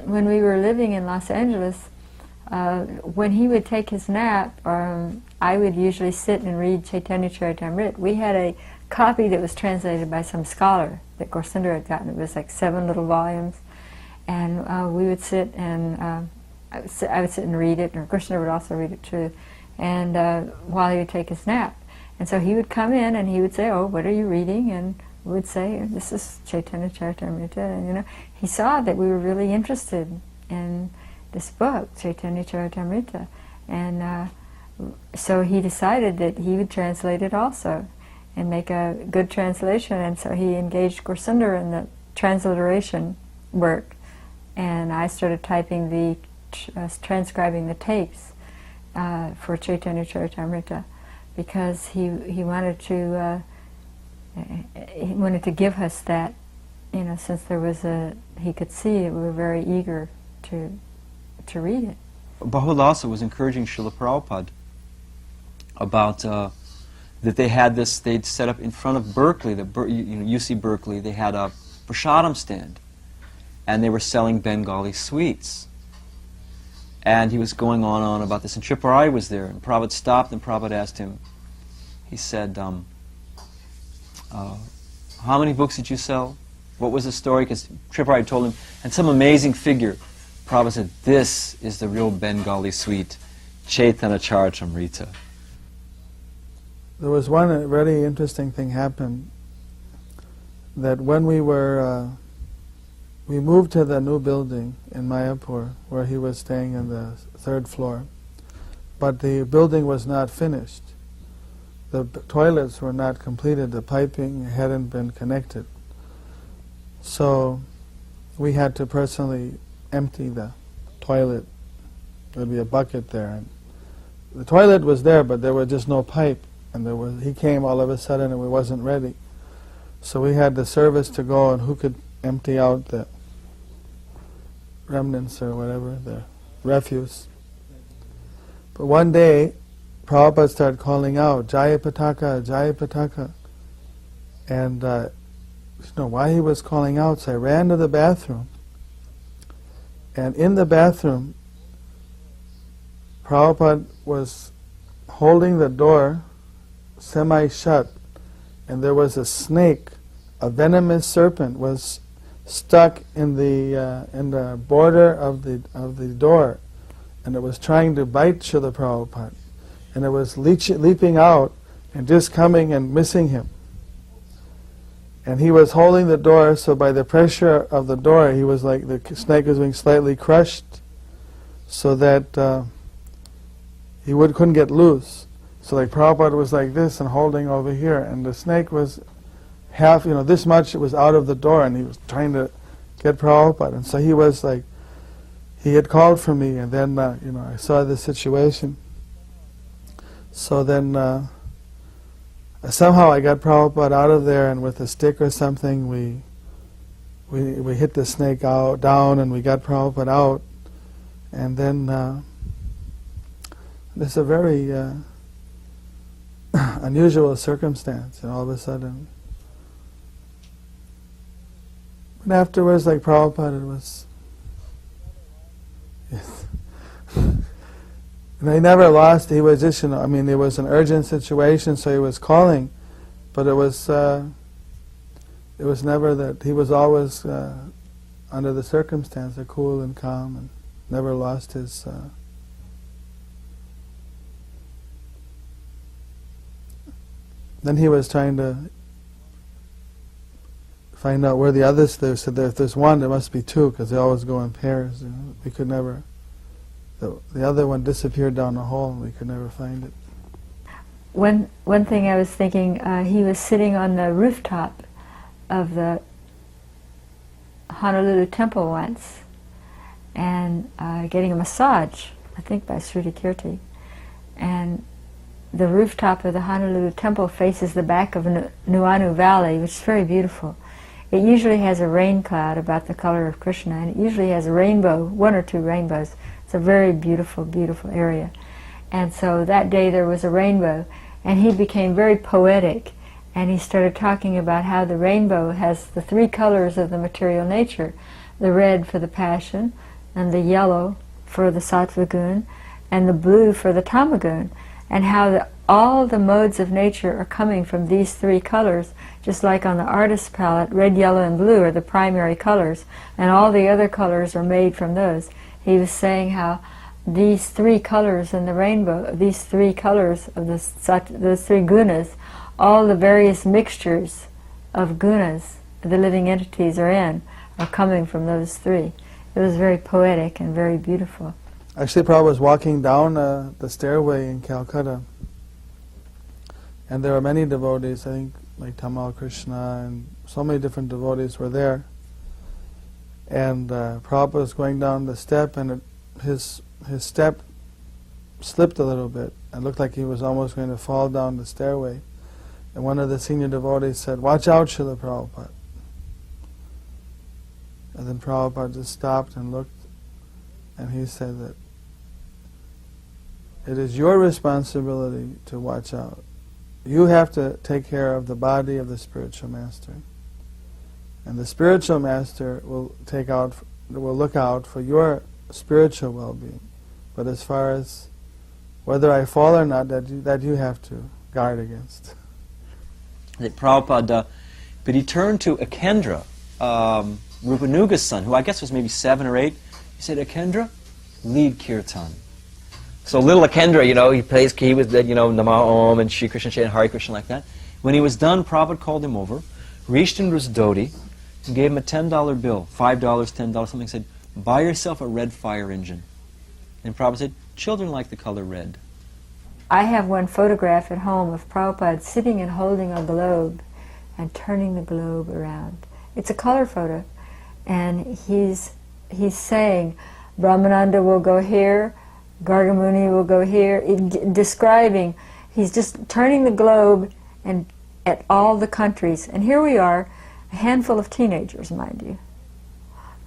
when we were living in Los Angeles, when he would take his nap, I would usually sit and read Chaitanya Charitamrita. We had a copy that was translated by some scholar that Gaurasundara had gotten. It was like 7 little volumes, and we would sit and I would sit and read it, and Gaurasundara would also read it too, and while he would take his nap. And so he would come in and he would say, "Oh, what are you reading?" And we would say, "This is Chaitanya Charitamrita." And he saw that we were really interested in this book, Chaitanya Charitamrita, and so he decided that he would translate it also and make a good translation. And so he engaged Gaurasundara in the transliteration work, and I started typing the transcribing the tapes for Chaitanya Charitamrita, because he wanted to give us that, since there was he could see that we were very eager to read it. Bahulasa was encouraging Srila Prabhupada about that they had this, they'd set up in front of Berkeley, UC Berkeley, they had a prasadam stand, and they were selling Bengali sweets. And he was going on about this, and Triparai was there, and Prabhupada stopped, and Prabhupada asked him, he said, how many books did you sell? What was the story? Because Triparai told him, and some amazing figure. Prabhupada said, "This is the real Bengali sweet, Chaitanya Charitamrita." There was one very interesting thing happened, that when we moved to the new building in Mayapur, where he was staying in the 3rd floor, but the building was not finished. The toilets were not completed, the piping hadn't been connected. So we had to personally empty the toilet. There'd be a bucket there, and the toilet was there, but there was just no pipe, and he came all of a sudden and we wasn't ready. So we had the service to go, and who could empty out the remnants or whatever, the refuse. But one day, Prabhupada started calling out, "Jaya Pataka, Jaya Pataka." And why he was calling out, so I ran to the bathroom. And in the bathroom, Prabhupada was holding the door semi-shut, and there was a snake, a venomous serpent, was stuck in the border of the door, and it was trying to bite Srila Prabhupada, and it was leaping out and just coming and missing him. And he was holding the door, so by the pressure of the door, he was like, the snake was being slightly crushed, so that he couldn't get loose. So like Prabhupada was like this and holding over here, and the snake was half, this much, it was out of the door, and he was trying to get Prabhupada. And so he was like, he had called for me, and then, I saw the situation. So then, somehow I got Prabhupada out of there, and with a stick or something, we hit the snake down, and we got Prabhupada out. And then, this is a very unusual circumstance, and all of a sudden. But afterwards, like Prabhupada, it was... Yes. And he never lost, he was just, it was an urgent situation, so he was calling, but it was never that, he was always, under the circumstance, cool and calm, and never lost his... Then he was trying to find out where the others, they said that if there's one, there must be two, because they always go in pairs. We could never... The other one disappeared down the hall, and we could never find it. One thing I was thinking, he was sitting on the rooftop of the Honolulu temple once, and getting a massage, I think by Sruti Kirti. And the rooftop of the Honolulu temple faces the back of Nuuanu Valley, which is very beautiful. It usually has a rain cloud about the color of Krishna, and it usually has a rainbow, 1 or 2 rainbows. It's a very beautiful, beautiful area. And so that day there was a rainbow, and he became very poetic, and he started talking about how the rainbow has the 3 colors of the material nature, the red for the passion, and the yellow for the sattva gun, and the blue for the tamagun, and how all the modes of nature are coming from these three colors, just like on the artist's palette, red, yellow, and blue are the primary colors, and all the other colors are made from those. He was saying how these three colors in the rainbow, these three colors of those three gunas, all the various mixtures of gunas the living entities are coming from those three. It was very poetic and very beautiful. Actually, Prabhupada was walking down the stairway in Calcutta, and there were many devotees, I think like Tamal Krishna and so many different devotees were there. And Prabhupada was going down the step, and his step slipped a little bit. It looked like he was almost going to fall down the stairway. And one of the senior devotees said, "Watch out, Srila Prabhupada." And then Prabhupada just stopped and looked, and he said that it is your responsibility to watch out. You have to take care of the body of the spiritual master. And the spiritual master will look out for your spiritual well-being. But as far as whether I fall or not, that you have to guard against. That Prabhupada, but he turned to Akendra, Rupanuga's son, who I guess was maybe 7 or 8. He said, "Akendra, lead kirtan." So little Akendra, he was the, Nama Om and Shri Krishna Chaitanya, Hare Krishna, like that. When he was done, Prabhupada called him over, reached into his dhoti, and gave him a $10 bill, $5, $10, something, said, "Buy yourself a red fire engine." And Prabhupada said, "Children like the color red." I have one photograph at home of Prabhupada sitting and holding a globe and turning the globe around. It's a color photo, and he's saying, Brahmananda will go here, Gargamuni will go here, describing, he's just turning the globe and at all the countries. And here we are, a handful of teenagers, mind you,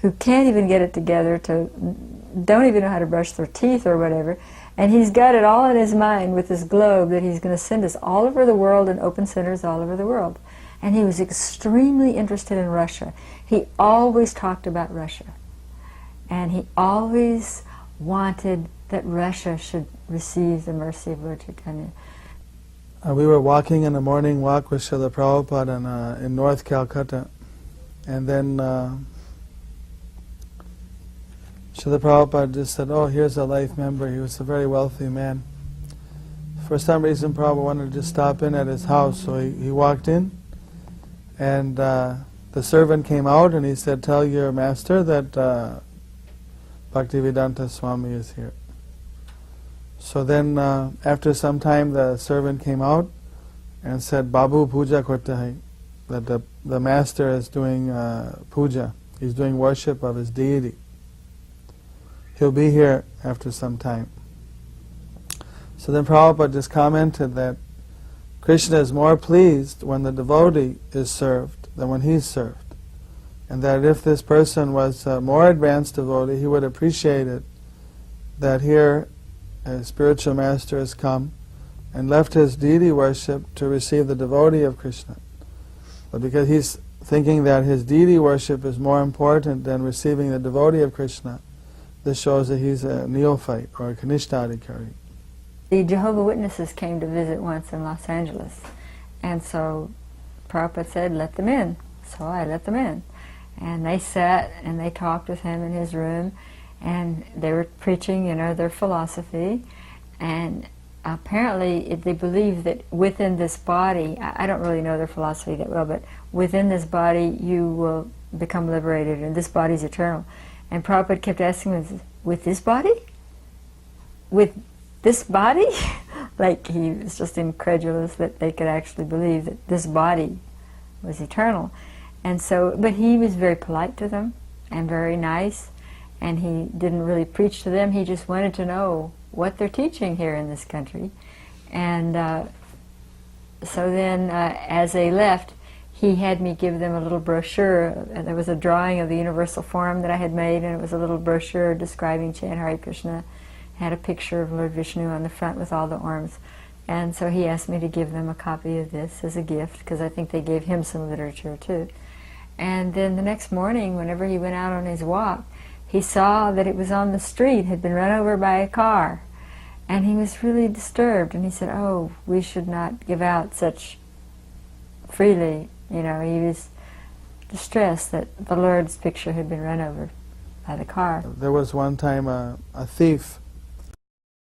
who can't even get it together, don't even know how to brush their teeth or whatever, and he's got it all in his mind with this globe that he's going to send us all over the world and open centers all over the world. And he was extremely interested in Russia. He always talked about Russia. And he always wanted that Russia should receive the mercy of Lord Chaitanya. We were walking in a morning walk with Srila Prabhupada in North Calcutta. And then Srila Prabhupada just said, "Oh, here's a life member." He was a very wealthy man. For some reason, Prabhupada wanted to just stop in at his house, so he walked in. And the servant came out and he said, "Tell your master that Bhaktivedanta Swami is here." So then after some time the servant came out and said, "Babu puja korta hai," that the master is doing puja. He's doing worship of his deity. He'll be here after some time. So then Prabhupada just commented that Krishna is more pleased when the devotee is served than when he's served. And that if this person was a more advanced devotee, he would appreciate it that here a spiritual master has come and left his deity worship to receive the devotee of Krishna. But because he's thinking that his deity worship is more important than receiving the devotee of Krishna, this shows that he's a neophyte or a Kanishtadikari. The Jehovah's Witnesses came to visit once in Los Angeles, and so Prabhupada said, "Let them in." So I let them in. And they sat and they talked with him in his room, and they were preaching, their philosophy. And apparently they believe that within this body, I don't really know their philosophy that well, but within this body you will become liberated, and this body's eternal. And Prabhupada kept asking them, "With this body? With this body?" Like he was just incredulous that they could actually believe that this body was eternal. And so, but he was very polite to them and very nice, and he didn't really preach to them. He just wanted to know what they're teaching here in this country. And so then as they left, he had me give them a little brochure. There was a drawing of the Universal Form that I had made, and it was a little brochure describing Chant Hare Krishna. It had a picture of Lord Vishnu on the front with all the arms. And so he asked me to give them a copy of this as a gift, because I think they gave him some literature too. And then the next morning, whenever he went out on his walk, he saw that it was on the street, had been run over by a car. And he was really disturbed, and he said, oh, we should not give out such freely. You know, he was distressed that the Lord's picture had been run over by the car. There was one time a thief